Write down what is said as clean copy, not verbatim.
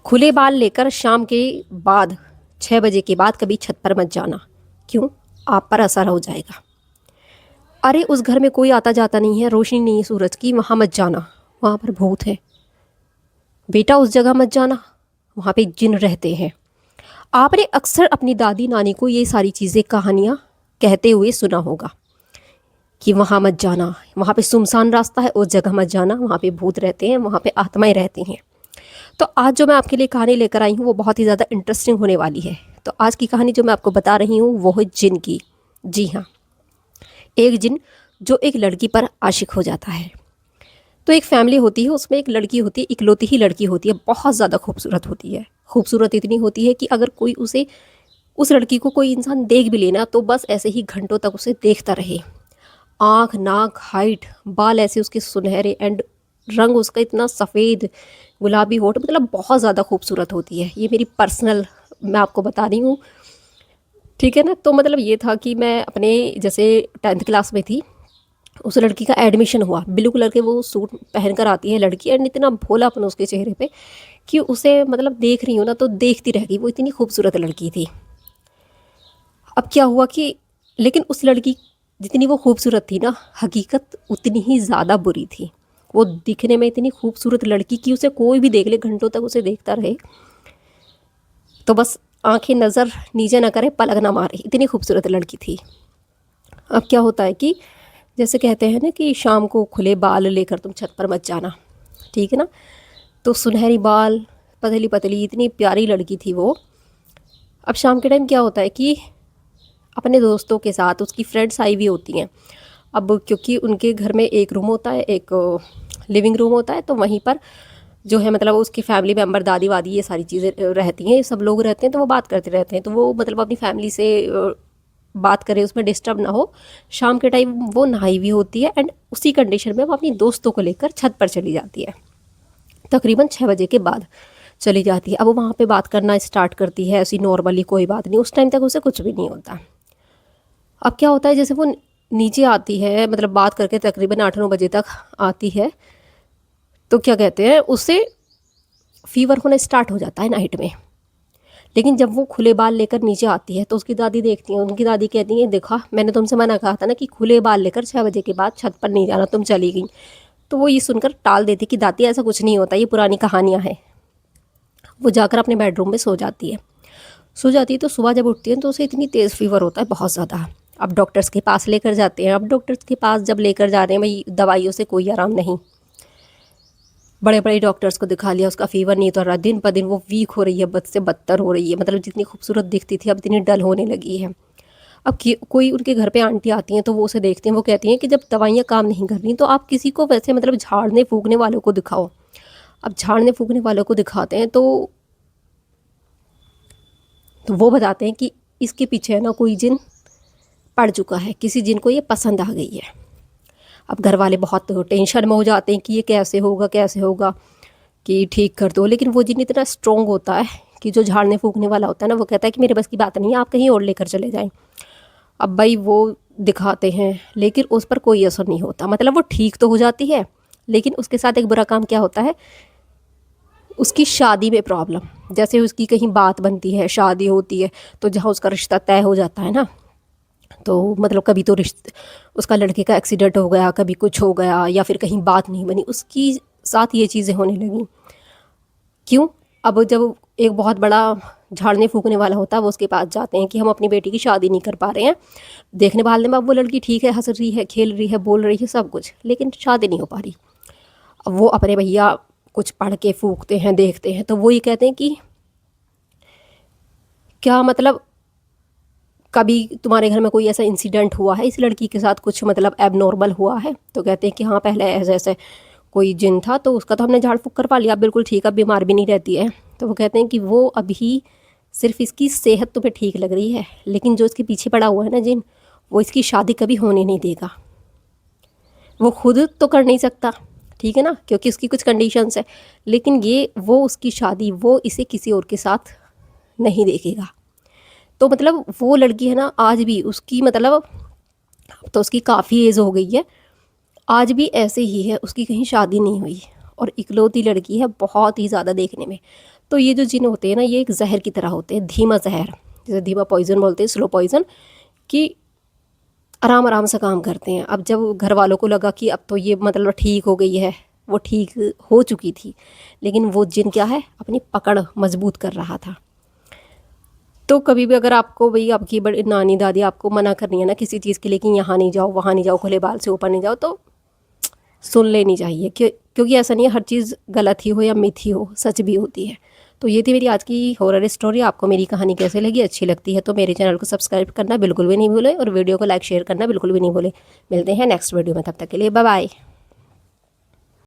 खुले बाल लेकर शाम के बाद 6 बजे के बाद कभी छत पर मत जाना। क्यों? आप पर असर हो जाएगा। अरे उस घर में कोई आता जाता नहीं है, रोशनी नहीं है सूरज की, वहाँ मत जाना, वहाँ पर भूत है। बेटा उस जगह मत जाना, वहाँ पे जिन रहते हैं। आपने अक्सर अपनी दादी नानी को ये सारी चीज़ें कहानियाँ कहते हुए सुना होगा कि वहाँ मत जाना, वहाँ पे सुनसान रास्ता है, उस जगह मत जाना, वहाँ पे भूत रहते हैं, वहाँ पे आत्माएं रहती हैं। तो आज जो मैं आपके लिए कहानी लेकर आई हूँ वो बहुत ही ज़्यादा इंटरेस्टिंग होने वाली है। तो आज की कहानी जो मैं आपको बता रही हूँ वो है जिन की। जी हाँ, एक जिन जो एक लड़की पर आशिक हो जाता है। तो एक फैमिली होती है, उसमें एक लड़की होती है, इकलौती ही लड़की होती है, बहुत ज़्यादा खूबसूरत होती है। खूबसूरत इतनी होती है कि अगर कोई उसे उस लड़की को कोई इंसान देख भी लेना तो बस ऐसे ही घंटों तक उसे देखता रहे। आँख, नाक, हाइट, बाल ऐसे उसके सुनहरे एंड रंग उसका इतना सफ़ेद गुलाबी होठ, मतलब बहुत ज़्यादा खूबसूरत होती है। ये मेरी पर्सनल मैं आपको बता रही हूँ, ठीक है ना। तो मतलब ये था कि मैं अपने जैसे 10th क्लास में थी, उस लड़की का एडमिशन हुआ। ब्लू कलर के वो सूट पहन कर आती है लड़की एंड इतना भोलापन उसके चेहरे पे कि उसे मतलब देख रही हूँ ना तो देखती रह गई, वो इतनी खूबसूरत लड़की थी। अब क्या हुआ कि लेकिन उस लड़की जितनी वो खूबसूरत थी ना, हकीकत उतनी ही ज़्यादा बुरी थी। वो दिखने में इतनी खूबसूरत लड़की कि उसे कोई भी देख ले, घंटों तक उसे देखता रहे तो बस आंखें नज़र नीचे ना करे, पलक ना मारे, इतनी खूबसूरत लड़की थी। अब क्या होता है कि जैसे कहते हैं ना कि शाम को खुले बाल लेकर तुम छत पर मत जाना, ठीक है ना। तो सुनहरी बाल, पतली पतली, इतनी प्यारी लड़की थी वो। अब शाम के टाइम क्या होता है कि अपने दोस्तों के साथ उसकी फ्रेंड्स आई हुई होती हैं। अब क्योंकि उनके घर में एक रूम होता है, एक लिविंग रूम होता है, तो वहीं पर जो है मतलब उसकी फैमिली मेम्बर, दादी वादी, ये सारी चीज़ें रहती हैं, सब लोग रहते हैं, तो वो बात करते रहते हैं। तो वो मतलब अपनी फैमिली से बात करें, उसमें डिस्टर्ब ना हो। शाम के टाइम वो नहाई हुई होती है एंड उसी कंडीशन में वो अपनी दोस्तों को लेकर छत पर चली जाती है। तकरीबन 6 बजे के बाद चली जाती है। अब वो वहाँ पे बात करना स्टार्ट करती है, ऐसी नॉर्मली, कोई बात नहीं। उस टाइम तक उसे कुछ भी नहीं होता। अब क्या होता है, जैसे वो नीचे आती है, मतलब बात करके तकरीबन 8-9 बजे तक आती है, तो क्या कहते हैं, उसे फीवर होना स्टार्ट हो जाता है नाइट में। लेकिन जब वो खुले बाल लेकर नीचे आती है तो उसकी दादी देखती है, उनकी दादी कहती है, देखा मैंने तुमसे मना कहा था ना कि खुले बाल लेकर 6 बजे के बाद छत पर नहीं जाना, तुम चली गई। तो वो ये सुनकर टाल देती कि दादी ऐसा कुछ नहीं होता, ये पुरानी कहानियाँ हैं। वो जाकर अपने बेडरूम में सो जाती है। सो जाती है तो सुबह जब उठती है तो उसे इतनी तेज़ फीवर होता है, बहुत ज़्यादा। अब डॉक्टर्स के पास लेकर जाते हैं। अब डॉक्टर्स के पास जब लेकर जा रहे हैं, भाई दवाइयों से कोई आराम नहीं। बड़े बड़े डॉक्टर्स को दिखा लिया, उसका फीवर नहीं उतर रहा, दिन पर दिन वो वीक हो रही है, बद से बदतर हो रही है, मतलब जितनी खूबसूरत दिखती थी अब इतनी डल होने लगी है। अब कोई उनके घर पे आंटी आती हैं तो वो उसे देखते हैं, वो कहती हैं कि जब दवाइयाँ काम नहीं कर रही तो आप किसी को वैसे मतलब झाड़ने फूकने वालों को दिखाओ। अब झाड़ने फूकने वालों को दिखाते हैं तो वो बताते हैं कि इसके पीछे है ना कोई जिन पड़ चुका है, किसी जिन को ये पसंद आ गई है। अब घर वाले बहुत टेंशन में हो जाते हैं कि ये कैसे होगा, कैसे होगा, कि ठीक कर दो। लेकिन वो जिन इतना स्ट्रॉन्ग होता है कि जो झाड़ने फूकने वाला होता है ना, वो कहता है कि मेरे बस की बात नहीं है, आप कहीं और लेकर चले जाएं। अब भाई वो दिखाते हैं लेकिन उस पर कोई असर नहीं होता, मतलब वो ठीक तो हो जाती है लेकिन उसके साथ एक बुरा काम क्या होता है, उसकी शादी में प्रॉब्लम। जैसे उसकी कहीं बात बनती है, शादी होती है, तो जहाँ उसका रिश्ता तय हो जाता है ना, तो मतलब कभी तो रिश्ते उसका लड़के का एक्सीडेंट हो गया, कभी कुछ हो गया, या फिर कहीं बात नहीं बनी, उसकी साथ ये चीज़ें होने लगी। क्यों? अब जब एक बहुत बड़ा झाड़ने फूकने वाला होता है वो उसके पास जाते हैं कि हम अपनी बेटी की शादी नहीं कर पा रहे हैं। देखने भालने में अब वो लड़की ठीक है, हंस रही है, खेल रही है, बोल रही है, सब कुछ, लेकिन शादी नहीं हो पा रही। अब वो अपने भैया कुछ पढ़ के फूकते हैं, देखते हैं, तो वो ये कहते हैं कि क्या मतलब कभी तुम्हारे घर में कोई ऐसा इंसिडेंट हुआ है इस लड़की के साथ, कुछ मतलब एबनॉर्मल हुआ है? तो कहते हैं कि हाँ, पहले ऐसे ऐसे कोई जिन था तो उसका तो हमने झाड़ फूक करवा लिया, बिल्कुल ठीक, अब बीमार भी नहीं रहती है। तो वो कहते हैं कि वो अभी सिर्फ इसकी सेहत तुम्हें ठीक लग रही है, लेकिन जो इसके पीछे पड़ा हुआ है ना जिन, वो इसकी शादी कभी होने नहीं देगा। वो खुद तो कर नहीं सकता, ठीक है ना, क्योंकि उसकी कुछ कंडीशंस है, लेकिन ये वो उसकी शादी वो इसे किसी और के साथ नहीं देखेगा। तो मतलब वो लड़की है ना, आज भी उसकी मतलब अब तो उसकी काफ़ी एज हो गई है, आज भी ऐसे ही है, उसकी कहीं शादी नहीं हुई और इकलौती लड़की है, बहुत ही ज़्यादा देखने में। तो ये जो जिन होते हैं ना, ये एक जहर की तरह होते हैं, धीमा जहर, जैसे धीमा पॉइजन बोलते हैं, स्लो पॉइजन, कि आराम आराम से काम करते हैं। अब जब घर वालों को लगा कि अब तो ये मतलब ठीक हो गई है, वो ठीक हो चुकी थी, लेकिन वो जिन क्या है, अपनी पकड़ मजबूत कर रहा था। तो कभी भी अगर आपको भाई आपकी बड़ी नानी दादी आपको मना करनी है ना किसी चीज़ के लिए कि यहाँ नहीं जाओ, वहाँ नहीं जाओ, खुले बाल से ऊपर नहीं जाओ, तो सुन लेनी चाहिए, क्योंकि ऐसा नहीं है हर चीज़ गलत ही हो या मिथी हो, सच भी होती है। तो ये थी मेरी आज की हॉरर स्टोरी। आपको मेरी कहानी कैसे लगी? अच्छी लगती है तो मेरे चैनल को सब्सक्राइब करना बिल्कुल भी नहीं भूलें और वीडियो को लाइक शेयर करना बिल्कुल भी नहीं भूलें। मिलते हैं नेक्स्ट वीडियो में, तब तक के लिए बाय बाय।